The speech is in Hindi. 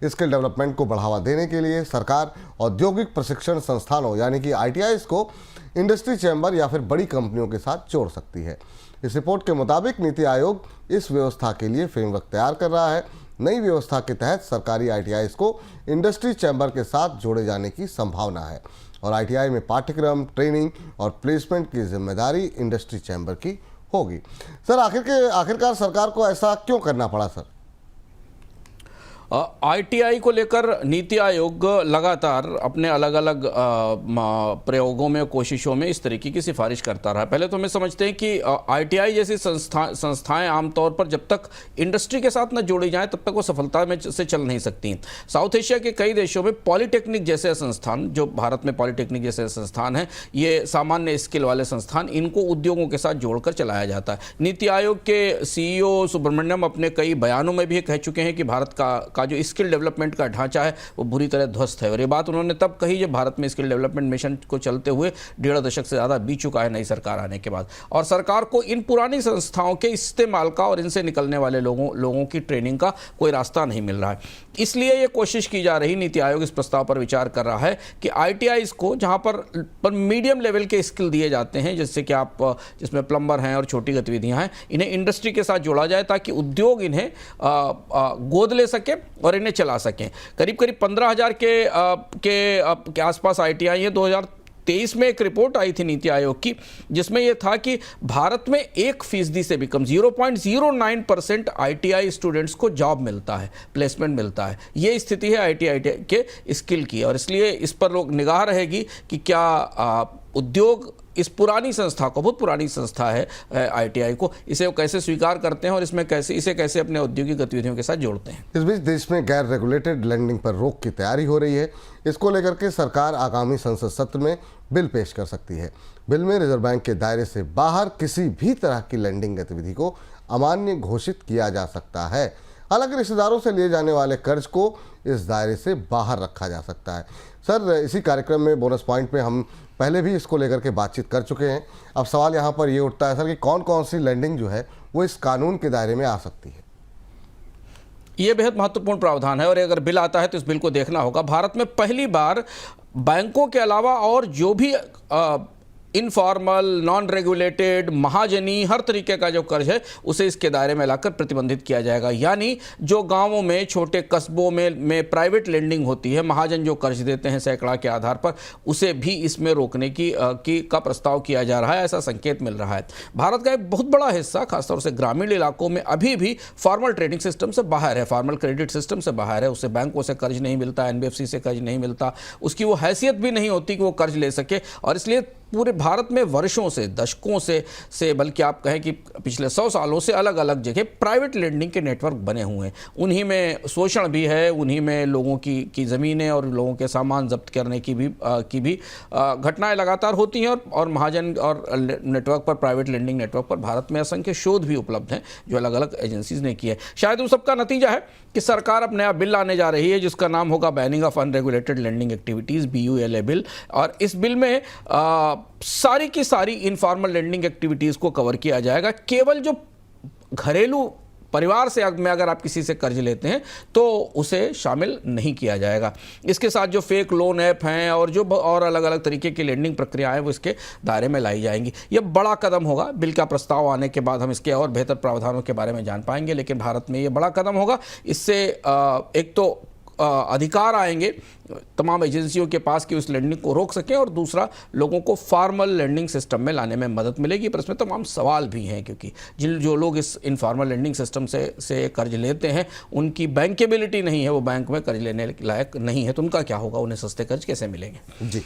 स्किल डेवलपमेंट को बढ़ावा देने के लिए सरकार औद्योगिक प्रशिक्षण संस्थानों यानी कि ITIs को इंडस्ट्री चैम्बर या फिर बड़ी कंपनियों के साथ जोड़ सकती है। इस रिपोर्ट के मुताबिक नीति आयोग इस व्यवस्था के लिए फ्रेमवर्क तैयार कर रहा है। नई व्यवस्था के तहत सरकारी ITIs को इंडस्ट्री चैम्बर के साथ जोड़े जाने की संभावना है और ITI में पाठ्यक्रम, ट्रेनिंग और प्लेसमेंट की जिम्मेदारी इंडस्ट्री चैम्बर की होगी। सर, आखिरकार सरकार को ऐसा क्यों करना पड़ा सर? ITI को लेकर नीति आयोग लगातार अपने अलग अलग प्रयोगों में, कोशिशों में इस तरीके की सिफारिश करता रहा। पहले तो हमें समझते हैं कि ITI जैसी संस्थाएं आमतौर पर जब तक इंडस्ट्री के साथ न जोड़ी जाएं तब तक वो सफलता में से चल नहीं सकती। साउथ एशिया के कई देशों में पॉलिटेक्निक जैसे संस्थान, जो भारत में पॉलिटेक्निक जैसे संस्थान हैं, ये सामान्य स्किल वाले संस्थान, इनको उद्योगों के साथ जोड़कर चलाया जाता है। नीति आयोग के CEO सुब्रमण्यम अपने कई बयानों में भी कह चुके हैं कि भारत का जो स्किल डेवलपमेंट का ढांचा है वो बुरी तरह ध्वस्त है। और ये बात उन्होंने तब कही जब भारत में स्किल डेवलपमेंट मिशन को चलते हुए 1.5 दशक से ज़्यादा बीत चुका है नई सरकार आने के बाद, और सरकार को इन पुरानी संस्थाओं के इस्तेमाल का और इनसे निकलने वाले लोगों की ट्रेनिंग का कोई रास्ता नहीं मिल रहा है। इसलिए ये कोशिश की जा रही, नीति आयोग इस प्रस्ताव पर विचार कर रहा है कि ITIs को जहाँ पर मीडियम लेवल के स्किल दिए जाते हैं, जैसे कि आप जिसमें प्लम्बर हैं और छोटी गतिविधियाँ हैं, इन्हें इंडस्ट्री के साथ जोड़ा जाए ताकि उद्योग इन्हें गोद ले सके और इन्हें चला सकें। करीब 15,000 के आसपास ITI है। 2023 में एक रिपोर्ट आई थी नीति आयोग की जिसमें यह था कि भारत में 1% से भी कम 0.09% ITI स्टूडेंट्स को जॉब मिलता है, प्लेसमेंट मिलता है। ये स्थिति है ITI के स्किल की, और इसलिए इस पर लोग निगाह रहेगी कि क्या उद्योग इस पुरानी संस्था को, बहुत पुरानी संस्था है ITI को, इसे वो कैसे स्वीकार करते हैं और इसे कैसे अपने औद्योगिक गतिविधियों के साथ जोड़ते हैं। इस बीच देश में गैर रेगुलेटेड लेंडिंग पर रोक की तैयारी हो रही है। इसको लेकर के सरकार आगामी संसद सत्र में बिल पेश कर सकती है। बिल में रिजर्व बैंक के दायरे से बाहर किसी भी तरह की लेंडिंग गतिविधि को अमान्य घोषित किया जा सकता है। हालांकि रिश्तेदारों से लिए जाने वाले कर्ज को इस दायरे से बाहर रखा जा सकता है। सर, इसी कार्यक्रम में बोनस पॉइंट में हम पहले भी इसको लेकर के बातचीत कर चुके हैं। अब सवाल यहाँ पर ये उठता है सर कि कौन कौन सी लेंडिंग जो है वो इस कानून के दायरे में आ सकती है? ये बेहद महत्वपूर्ण प्रावधान है और अगर बिल आता है तो इस बिल को देखना होगा। भारत में पहली बार बैंकों के अलावा और जो भी इनफॉर्मल, नॉन रेगुलेटेड, महाजनी, हर तरीके का जो कर्ज है उसे इसके दायरे में लाकर प्रतिबंधित किया जाएगा। यानी जो गांवों में, छोटे कस्बों में प्राइवेट लेंडिंग होती है, महाजन जो कर्ज देते हैं सैकड़ा के आधार पर, उसे भी इसमें रोकने का प्रस्ताव किया जा रहा है, ऐसा संकेत मिल रहा है। भारत का एक बहुत बड़ा हिस्सा खासतौर से ग्रामीण इलाकों में अभी भी फॉर्मल ट्रेडिंग सिस्टम से बाहर है, फॉर्मल क्रेडिट सिस्टम से बाहर है। उसे बैंकों से कर्ज नहीं मिलता, NBFC से कर्ज नहीं मिलता, उसकी वो हैसियत भी नहीं होती कि वो कर्ज ले सके। और इसलिए पूरे भारत में वर्षों से, दशकों से बल्कि आप कहें कि पिछले 100 सालों से अलग अलग जगह प्राइवेट लेंडिंग के नेटवर्क बने हुए हैं। उन्हीं में शोषण भी है, उन्हीं में लोगों की ज़मीनें और लोगों के सामान जब्त करने की भी घटनाएं लगातार होती हैं। और महाजन और नेटवर्क पर, प्राइवेट लेंडिंग नेटवर्क पर भारत में असंख्य शोध भी उपलब्ध हैं जो अलग अलग एजेंसीज ने किए। शायद उन सबका नतीजा है कि सरकार अब नया बिल लाने जा रही है जिसका नाम होगा banning of unregulated lending activities, BULA bill. और इस बिल में सारी की सारी इनफॉर्मल लेंडिंग एक्टिविटीज़ को कवर किया जाएगा। केवल जो घरेलू परिवार से अगर आप किसी से कर्ज लेते हैं तो उसे शामिल नहीं किया जाएगा। इसके साथ जो फेक लोन ऐप हैं और अलग अलग तरीके की लेंडिंग प्रक्रियाएं वो इसके दायरे में लाई जाएंगी। यह बड़ा कदम होगा। बिल का प्रस्ताव आने के बाद हम इसके और बेहतर प्रावधानों के बारे में जान पाएंगे, लेकिन भारत में ये बड़ा कदम होगा। इससे एक तो अधिकार आएंगे तमाम एजेंसियों के पास कि उस लेंडिंग को रोक सकें, और दूसरा लोगों को फॉर्मल लेंडिंग सिस्टम में लाने में मदद मिलेगी। पर इसमें तमाम सवाल भी हैं, क्योंकि जो लोग इस इनफॉर्मल लेंडिंग सिस्टम से कर्ज लेते हैं उनकी बैंकेबिलिटी नहीं है, वो बैंक में कर्ज लेने लायक नहीं है, तो उनका क्या होगा, उन्हें सस्ते कर्ज कैसे मिलेंगे? जी।